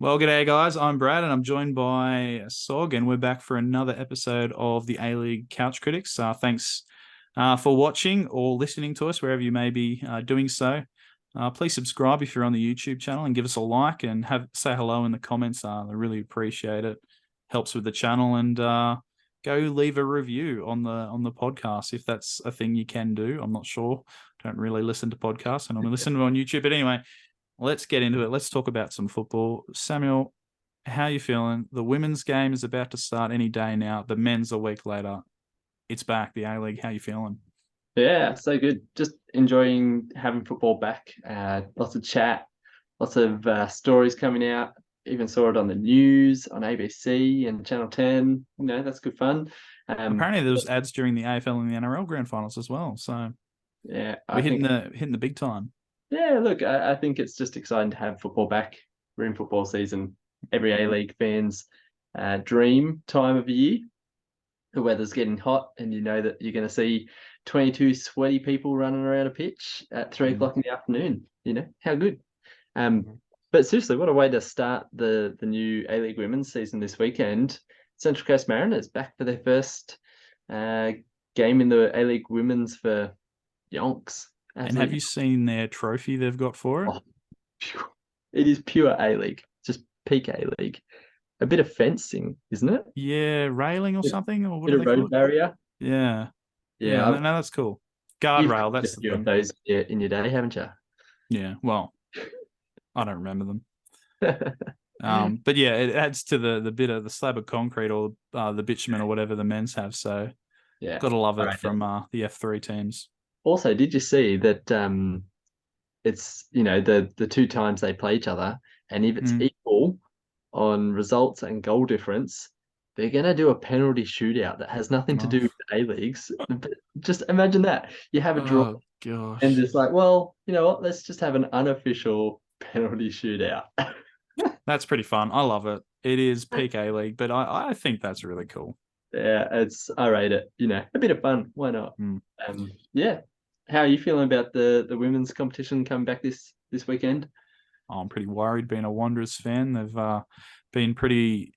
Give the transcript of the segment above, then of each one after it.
Well, g'day, guys. I'm Brad, and I'm joined by Sogg, and we're back for another episode of the A-League Couch Critics. Thanks for watching or listening to us, wherever you may be doing so. Please subscribe if you're on the YouTube channel and give us a like and say hello in the comments. I really appreciate it. Helps with the channel, and go leave a review on the podcast if that's a thing you can do. I'm not sure. Don't really listen to podcasts, and I'm listening to them on YouTube. But anyway. Let's get into it. Let's talk about some football. Samuel, how are you feeling? The women's game is about to start any day now. The men's a week later. It's back, the A-League. How are you feeling? Yeah, so good. Just enjoying having football back. Lots of chat, lots of stories coming out. Even saw it on the news on ABC and Channel 10. That's good fun. Apparently there was ads during the AFL and the NRL grand finals as well. So yeah, we're I think hitting the big time. yeah, look, I think it's just exciting to have football back. We're in football season. Every A-League fan's dream time of the year. The weather's getting hot, and you know that you're going to see 22 sweaty people running around a pitch at 3 o'clock in the afternoon. How good. But seriously, what a way to start the new A-League women's season this weekend. Central Coast Mariners back for their first game in the A-League women's for yonks. And have you seen their trophy they've got for it? Oh, it is pure A-League, just peak A-League. A bit of fencing, isn't it? Yeah, railing or something, or what Bit do of they call road it? barrier. Yeah. Yeah, No, that's cool. you've Guardrail, got a that's the few of thing. those in your day, haven't you? Yeah, well, I don't remember them. But yeah, it adds to the bit of the slab of concrete or the bitumen or whatever the men's have. So Yeah. gotta love All it right. from the F3 teams. Also, did you see that it's the two times they play each other, and if it's equal on results and goal difference, they're gonna do a penalty shootout that has nothing to Oh, do with the A-Leagues. Just imagine that. You have a draw oh and gosh, it's like, well, you know what? Let's just have an unofficial penalty shootout. that's pretty fun. I love it. It is peak A League, but I think that's really cool. Yeah, I rate it. A bit of fun. Why not? Yeah. How are you feeling about the women's competition coming back this weekend? I'm pretty worried being a Wanderers fan. They've been pretty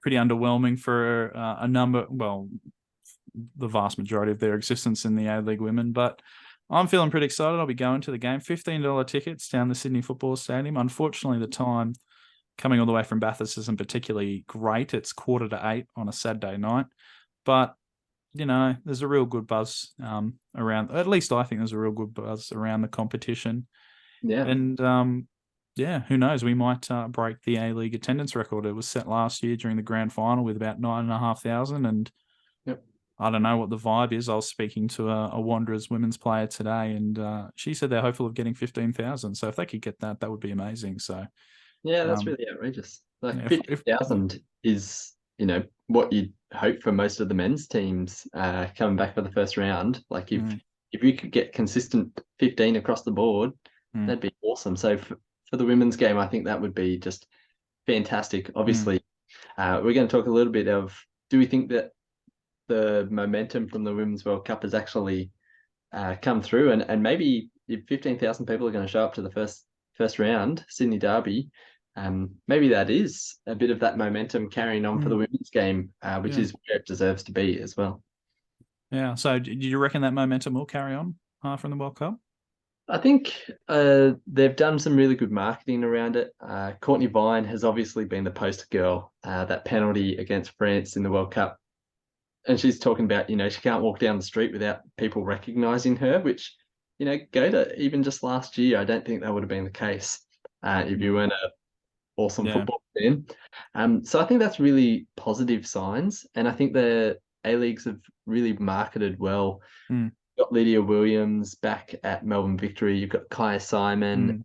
underwhelming for a number. Well, the vast majority of their existence in the A League women, but I'm feeling pretty excited. I'll be going to the game. $15 tickets down the Sydney Football Stadium. Unfortunately, the time coming all the way from Bathurst isn't particularly great. It's 7:45 on a Saturday night, but there's a real good buzz around. At least I think there's a real good buzz around the competition, Yeah. and yeah, who knows? We might break the A League attendance record. It was set last year during the grand final with about 9,500, and Yep. I don't know what the vibe is. I was speaking to a Wanderers women's player today, and she said they're hopeful of getting 15,000. So if they could get that, that would be amazing. So Yeah, that's um, really outrageous. Like yeah, if 50,000 is, what you'd hope for most of the men's teams coming back for the first round. Like if you could get consistent 15 across the board, that'd be awesome. So for the women's game, I think that would be just fantastic. Obviously, we're going to talk a little bit of, do we think that the momentum from the Women's World Cup has actually come through, and maybe if 15,000 people are going to show up to the first round, Sydney Derby, maybe that is a bit of that momentum carrying on for the women's game, which yeah, is where it deserves to be as well. yeah. So do you reckon that momentum will carry on from the World Cup? I think they've done some really good marketing around it. Courtney Vine has obviously been the poster girl. That penalty against France in the World Cup, and she's talking about, she can't walk down the street without people recognizing her, which, go to even just last year, I don't think that would have been the case if you weren't an awesome Yeah. football fan. So I think that's really positive signs. And I think the A-Leagues have really marketed well. Mm. You've got Lydia Williams back at Melbourne Victory. You've got Kaya Simon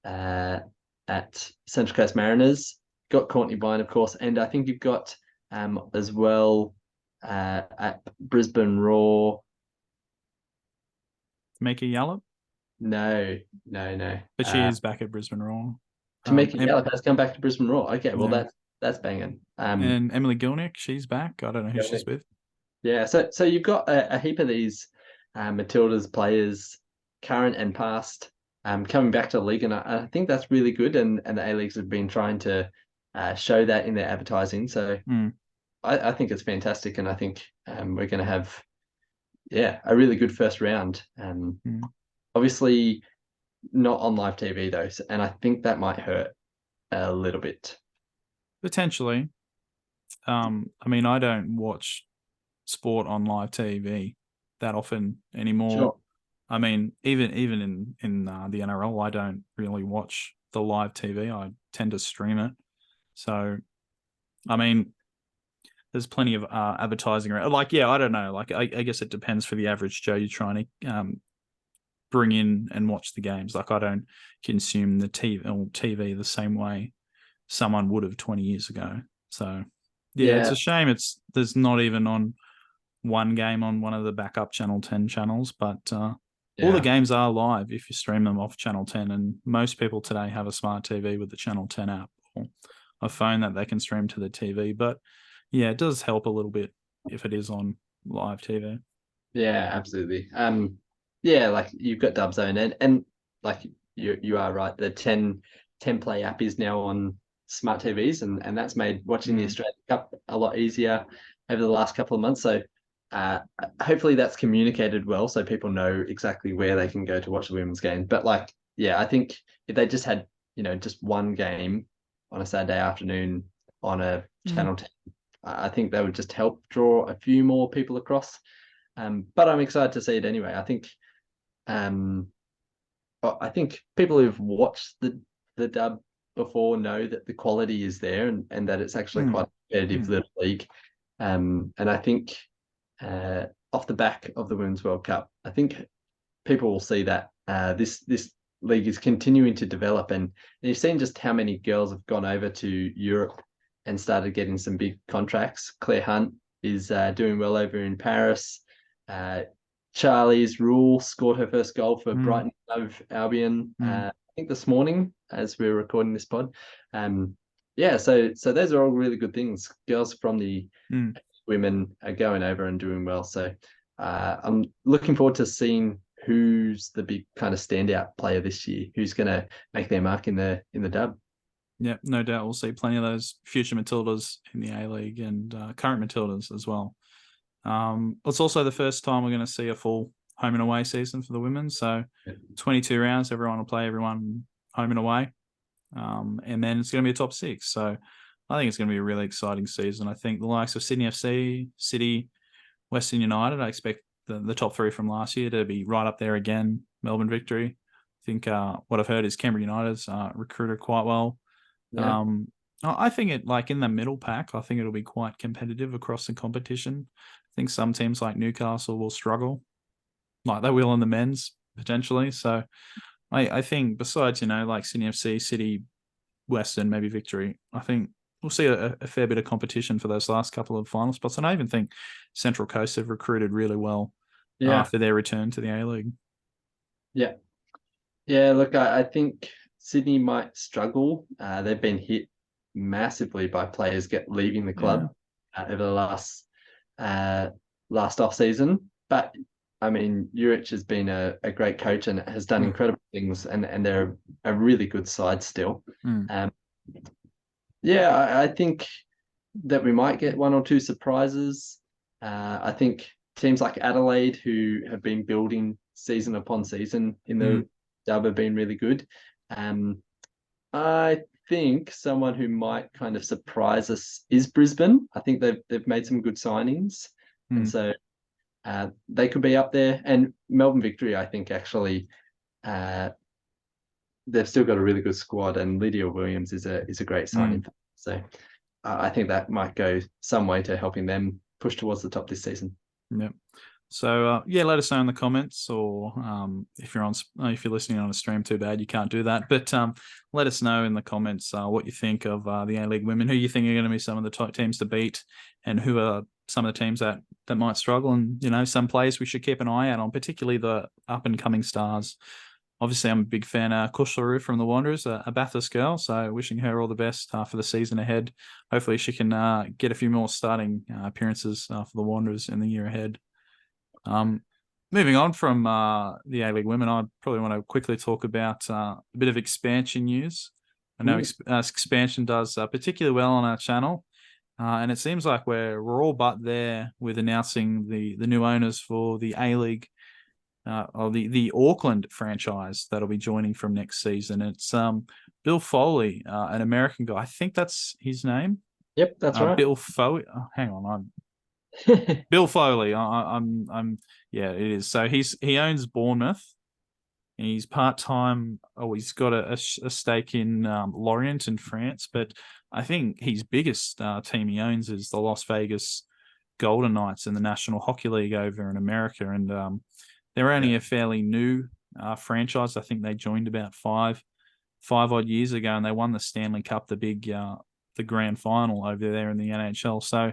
at Central Coast Mariners. Got Courtney Vine, of course. And I think you've got as well at Brisbane Raw. Mika Yallop? No, no, no. But she is back at Brisbane Raw. Tamika Em- Yallop has come back to Brisbane Raw. Okay, well yeah. that's banging. And Emily Gilnick, she's back. I don't know who she's with. Yeah, so you've got a heap of these Matildas players, current and past, coming back to the league, and I think that's really good. And the A-Leagues have been trying to show that in their advertising. So I think it's fantastic, and I think we're going to have a really good first round. Obviously not on live TV though, and I think that might hurt a little bit. Potentially. I mean, I don't watch sport on live TV that often anymore. Sure. I mean, even in the NRL, I don't really watch the live TV. I tend to stream it. So, I mean, there's plenty of advertising around. Like, yeah, I don't know. Like, I guess it depends for the average Joe you're trying to bring in and watch the games. Like, I don't consume the TV the same way someone would have 20 years ago. So, yeah, it's a shame there's not even on one game on one of the backup Channel 10 channels, but all the games are live if you stream them off Channel 10, and most people today have a smart TV with the Channel 10 app or a phone that they can stream to the TV. But yeah, it does help a little bit if it is on live TV. Yeah, absolutely. Like you've got Dubzone, and like you are right, the 10 play app is now on smart TVs, and that's made watching the Australian Cup a lot easier over the last couple of months. So hopefully that's communicated well, so people know exactly where they can go to watch the women's game. But like, yeah, I think if they just had just one game on a Saturday afternoon on a Channel 10, I think that would just help draw a few more people across. But I'm excited to see it anyway. I think people who've watched the dub before know that the quality is there, and that it's actually quite a competitive little league. And I think off the back of the Women's World Cup, I think people will see that this league is continuing to develop, and you've seen just how many girls have gone over to Europe and started getting some big contracts. Claire Hunt is doing well over in Paris. Charlie's Rule scored her first goal for Brighton of Albion. I think this morning as we're recording this pod. So those are all really good things. Girls from the women are going over and doing well. So I'm looking forward to seeing who's the big kind of standout player this year, who's going to make their mark in the dub. Yeah, no doubt we'll see plenty of those future Matildas in the A-League and current Matildas as well. It's also the first time we're going to see a full home and away season for the women. So 22 rounds, everyone will play everyone home and away. And then it's going to be a top six. So I think it's going to be a really exciting season. I think the likes of Sydney FC, City, Western United, I expect the top three from last year to be right up there again. Melbourne Victory. I think what I've heard is Canberra United's recruited quite well. Yeah. I think it, like in the middle pack, I think it'll be quite competitive across the competition. I think some teams like Newcastle will struggle, like they will in the men's potentially. So I think besides, like Sydney FC, City, Western, maybe Victory, I think we'll see a fair bit of competition for those last couple of final spots. And I even think Central Coast have recruited really well after their return to the A-League. Yeah. Yeah, look, I think Sydney might struggle. They've been hit massively by players leaving the club over the last off season. But I mean, Juric has been a great coach and has done incredible things, and they're a really good side still. I think that we might get one or two surprises. I think teams like Adelaide, who have been building season upon season in the dub, have been really good. I think someone who might kind of surprise us is Brisbane. I think they've made some good signings, and so they could be up there. And Melbourne Victory, I think actually, they've still got a really good squad, and Lydia Williams is a great signing. So I think that might go some way to helping them push towards the top this season. Yep. So let us know in the comments, or if you're listening on a stream, too bad you can't do that. But let us know in the comments what you think of the A-League women, who you think are going to be some of the top teams to beat, and who are some of the teams that might struggle, and some players we should keep an eye out on, particularly the up and coming stars. Obviously, I'm a big fan of Socceroos from the Wanderers, a Bathurst girl, so wishing her all the best for the season ahead. Hopefully she can get a few more starting appearances for the Wanderers in the year ahead. moving on from the A-League women, I probably want to quickly talk about a bit of expansion news. I know expansion does particularly well on our channel, and it seems like we're all but there with announcing the new owners for the A-League, or the Auckland franchise that'll be joining from next season. It's Bill Foley, an American guy. I think that's his name. Yep, that's right. Bill Foley. Oh, hang on, Bill Foley. I'm. Yeah, it is. So he owns Bournemouth. He's part-time. Oh, he's got a stake in Lorient in France, but I think his biggest team he owns is the Las Vegas Golden Knights in the National Hockey League over in America, and they're only a fairly new franchise. I think they joined about five odd years ago, and they won the Stanley Cup, the big the grand final over there in the NHL. So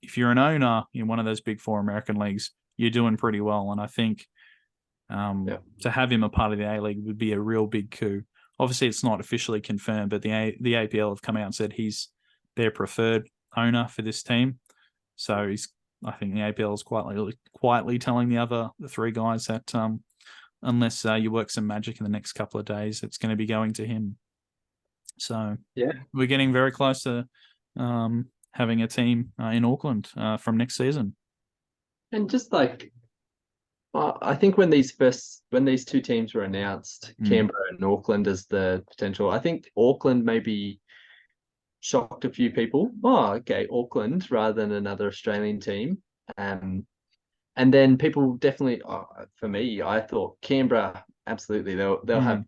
if you're an owner in one of those big four American leagues, you're doing pretty well, and I think to have him a part of the A-League would be a real big coup. Obviously, it's not officially confirmed, but the APL have come out and said he's their preferred owner for this team. So I think the APL is quietly telling the three guys that unless you work some magic in the next couple of days, it's going to be going to him. So we're getting very close to having a team in Auckland from next season. And just like, I think when these two teams were announced, Canberra and Auckland as the potential, I think Auckland maybe shocked a few people. Oh, okay, Auckland rather than another Australian team. And then people definitely, for me, I thought Canberra, absolutely, they'll have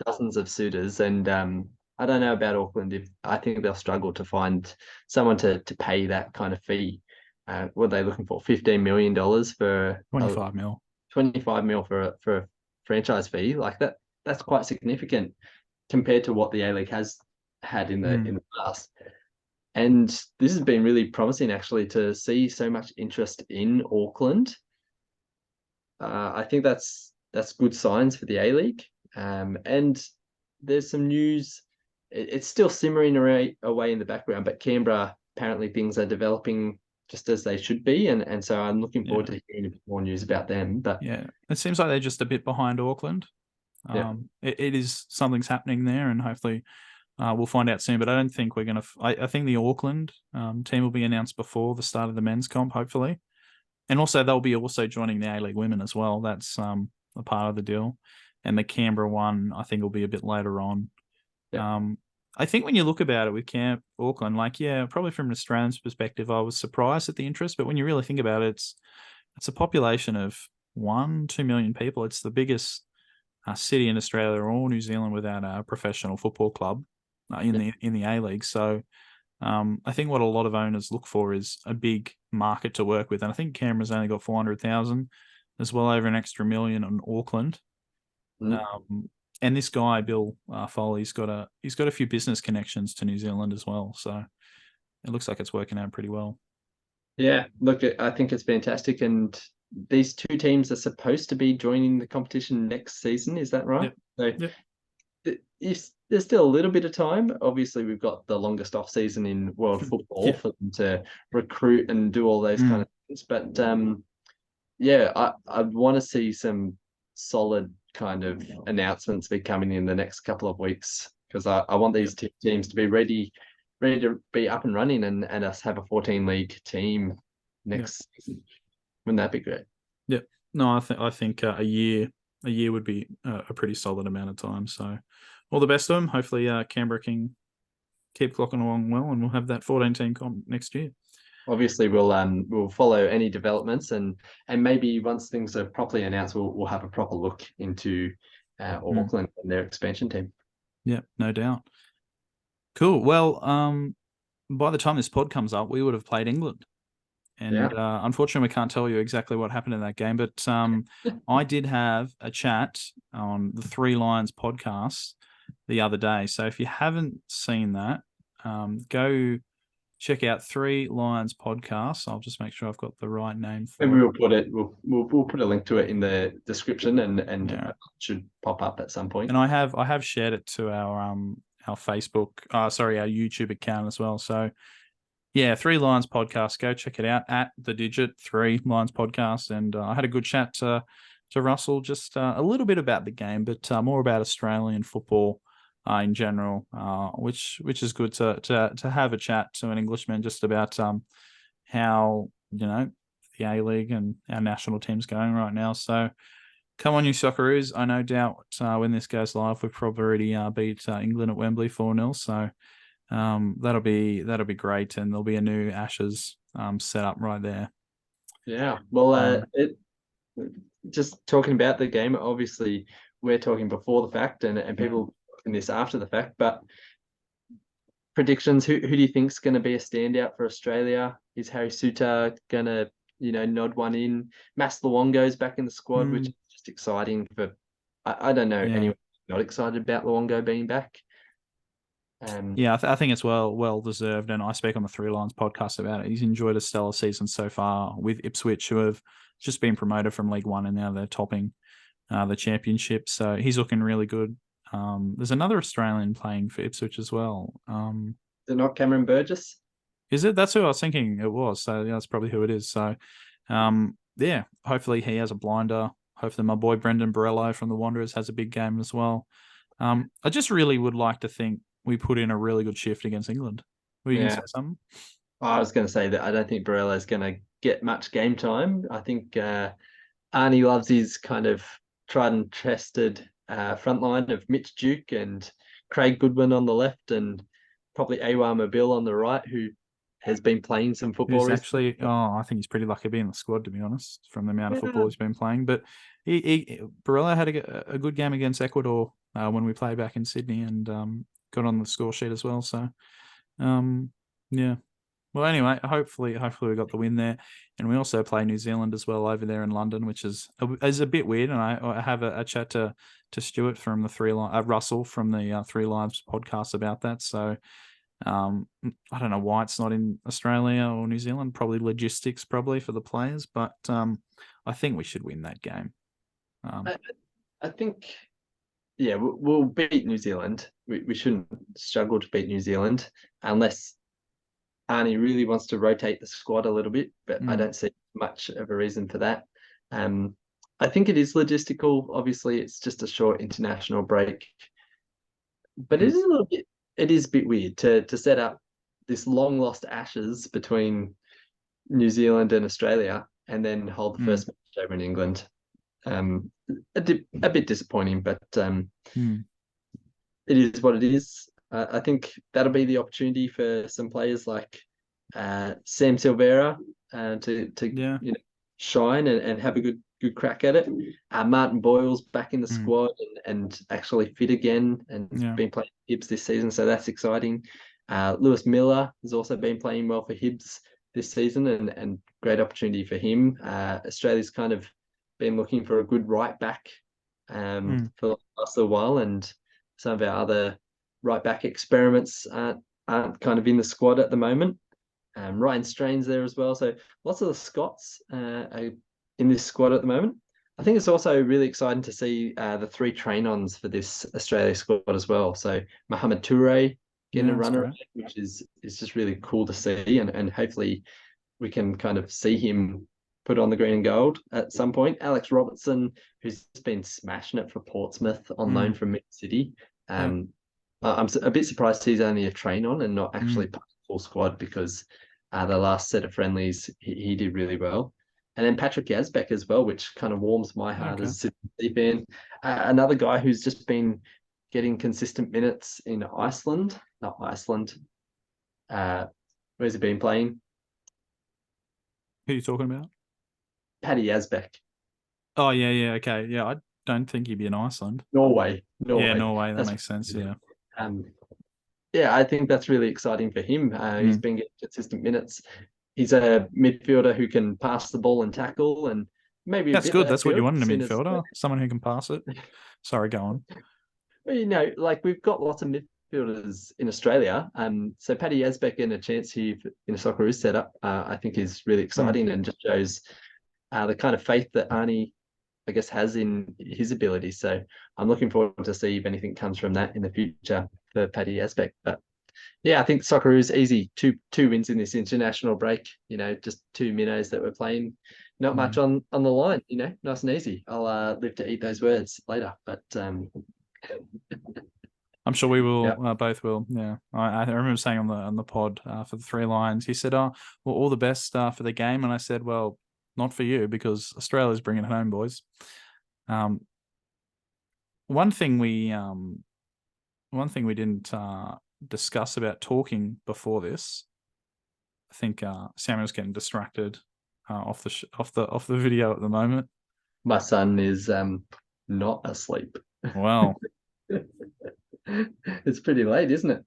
dozens of suitors. And I don't know about Auckland. I think they'll struggle to find someone to pay that kind of fee. What are they looking for? $15 million for 25 mil. 25 mil for a franchise fee. Like that's quite significant compared to what the A-League has had in the past. And this has been really promising, actually, to see so much interest in Auckland. I think that's good signs for the A-League. And there's some news. It's still simmering away in the background, but Canberra, apparently things are developing just as they should be, and so I'm looking forward to hearing a bit more news about them. But it seems like they're just a bit behind Auckland. It is something's happening there, and hopefully we'll find out soon. But I don't think we're going to. I think the Auckland team will be announced before the start of the men's comp, hopefully, and also they'll be also joining the A-League women as well. That's a part of the deal, and the Canberra one I think will be a bit later on. I think when you look about it with Auckland, probably from an Australian's perspective, I was surprised at the interest. But when you really think about it, it's a population of 1-2 million people. It's the biggest city in Australia or New Zealand without a professional football club in the A-League. So I think what a lot of owners look for is a big market to work with. And I think Canberra's only got 400,000, as well over an extra million on Auckland. And this guy, Bill Foley, he's got a few business connections to New Zealand as well. So it looks like it's working out pretty well. Yeah, look, I think it's fantastic. And these two teams are supposed to be joining the competition next season. Is that right? There's still a little bit of time. Obviously, we've got the longest off season in world football for them to recruit and do all those kind of things. But I'd want to see some solid kind of announcements be coming in the next couple of weeks, because I want these two teams to be ready to be up and running and us have a 14 league team next season. Wouldn't that be great? No, I think a year would be a pretty solid amount of time. So all the best to them. Hopefully Canberra can keep clocking along well, and we'll have that 14 team comp next year. Obviously, we'll follow any developments, and maybe once things are properly announced, we'll have a proper look into Auckland and their expansion team. Yeah, no doubt. Cool. Well, by the time this pod comes up, we would have played England, and unfortunately, we can't tell you exactly what happened in that game. But I did have a chat on the Three Lions podcast the other day. So if you haven't seen that, go check out Three Lions podcast. I'll just make sure I've got the right name for it. Maybe we'll put it. We'll put a link to it in the description, and it should pop up at some point. And I have shared it to our Facebook, our YouTube account as well. So Yeah, Three Lions podcast. Go check it out at the Digit Three Lions podcast. And I had a good chat to Russell, just a little bit about the game, but more about Australian football in general, which is good to have a chat to an Englishman just about how the A League and our national team's going right now. So come on, you Socceroos! I no doubt when this goes live, we've probably already beat England at Wembley 4-0. So. That'll be great, and there'll be a new Ashes set up right there. Yeah, well, just talking about the game, obviously we're talking before the fact, and people talking this after the fact. But predictions: who do you think's going to be a standout for Australia? Is Harry Suter going to nod one in? Mas Luongo's back in the squad, which is just exciting for. I don't know anyone not excited about Luongo being back. I think it's well deserved, and I speak on the Three Lions podcast about it. He's enjoyed a stellar season so far with Ipswich, who have just been promoted from League One, and now they're topping the championship. So he's looking really good. There's another Australian playing for Ipswich as well. Is it not Cameron Burgess? Is it? That's who I was thinking it was. So yeah, that's probably who it is. So hopefully he has a blinder. Hopefully my boy Brendan Borello from the Wanderers has a big game as well. I just really would like to think we put in a really good shift against England. Were you going to say something? I was going to say that I don't think Borello is going to get much game time. I think Arnie loves his kind of tried and tested front line of Mitch Duke and Craig Goodwin on the left, and probably Awa Mabil on the right, who has been playing some football. I think he's pretty lucky being in the squad, to be honest, from the amount of football he's been playing. But Borello had a good game against Ecuador when we played back in Sydney, and got on the score sheet as well. So, yeah. Well, anyway, hopefully we got the win there, and we also play New Zealand as well over there in London, which is a bit weird. And I have a chat to Stuart from the Russell from the Three Lives podcast about that. So, I don't know why it's not in Australia or New Zealand. Probably logistics, probably for the players, but I think we should win that game. I think. Yeah, we'll beat New Zealand. We shouldn't struggle to beat New Zealand unless Arnie really wants to rotate the squad a little bit, but I don't see much of a reason for that. I think it is logistical. Obviously, it's just a short international break, but it is a bit weird to set up this long lost Ashes between New Zealand and Australia, and then hold the first match over in England. A bit disappointing, but it is what it is. I think that'll be the opportunity for some players like Sam Silvera to shine and have a good crack at it. Martin Boyle's back in the squad and actually fit again, and been playing Hibs this season, so that's exciting. Lewis Miller has also been playing well for Hibs this season, and great opportunity for him. Australia's kind of been looking for a good right back for the last little while, and some of our other right back experiments aren't kind of in the squad at the moment. Ryan Strain's there as well, so lots of the Scots are in this squad at the moment. I think it's also really exciting to see the three train-ons for this Australia squad as well. So Mohamed Toure getting a runner, which is just really cool to see, and hopefully we can kind of see him put on the green and gold at some point. Alex Robertson, who's been smashing it for Portsmouth on loan from Mid City. I'm a bit surprised he's only a train-on and not actually part of the full squad, because the last set of friendlies he did really well. And then Patrick Yazbek as well, which kind of warms my heart as a Sydney fan. Another guy who's just been getting consistent minutes in Iceland. Not Iceland. Where's he been playing? Who are you talking about? Paddy Yazbek. Oh, yeah, okay. Yeah, I don't think he'd be in Iceland. Norway. Yeah, Norway. That makes sense, yeah. I think that's really exciting for him. He's been getting consistent minutes. He's a midfielder who can pass the ball and tackle, and maybe that's good. That's what you want in a midfielder, someone who can pass it. Sorry, go on. Well, we've got lots of midfielders in Australia. So Paddy Yazbek in a chance here in a Socceroos setup, I think is really exciting and just shows the kind of faith that Arnie, I guess, has in his ability. So I'm looking forward to see if anything comes from that in the future for Paddy Yazbek. But yeah, I think Socceroos easy. Two wins in this international break. Just two minnows that we're playing. Not much on the line. Nice and easy. I'll live to eat those words later. But I'm sure we will. yeah. Both will. Yeah, I remember saying on the pod for the 3 Lions. He said, "Oh, well, all the best for the game," and I said, "Well, not for you because Australia's bringing it home, boys." One thing we didn't discuss about talking before this. I think Samuel's getting distracted off the video at the moment. My son is not asleep. Wow. It's pretty late, isn't it?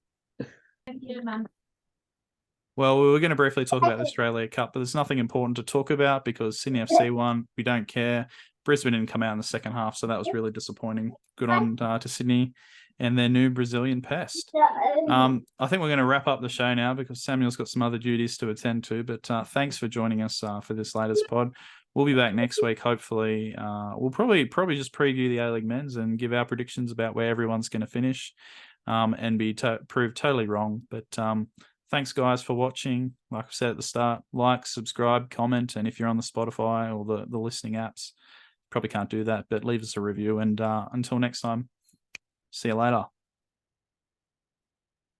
Well, we were going to briefly talk about the Australia Cup, but there's nothing important to talk about because Sydney FC won. We don't care. Brisbane didn't come out in the second half, so that was really disappointing. Good on to Sydney and their new Brazilian pest. I think we're going to wrap up the show now because Samuel's got some other duties to attend to. But thanks for joining us for this latest pod. We'll be back next week. Hopefully, we'll probably just preview the A-League men's and give our predictions about where everyone's going to finish, and be proved totally wrong. But thanks, guys, for watching. Like I said at the start, like, subscribe, comment, and if you're on the Spotify or the listening apps, probably can't do that, but leave us a review. And until next time, see you later.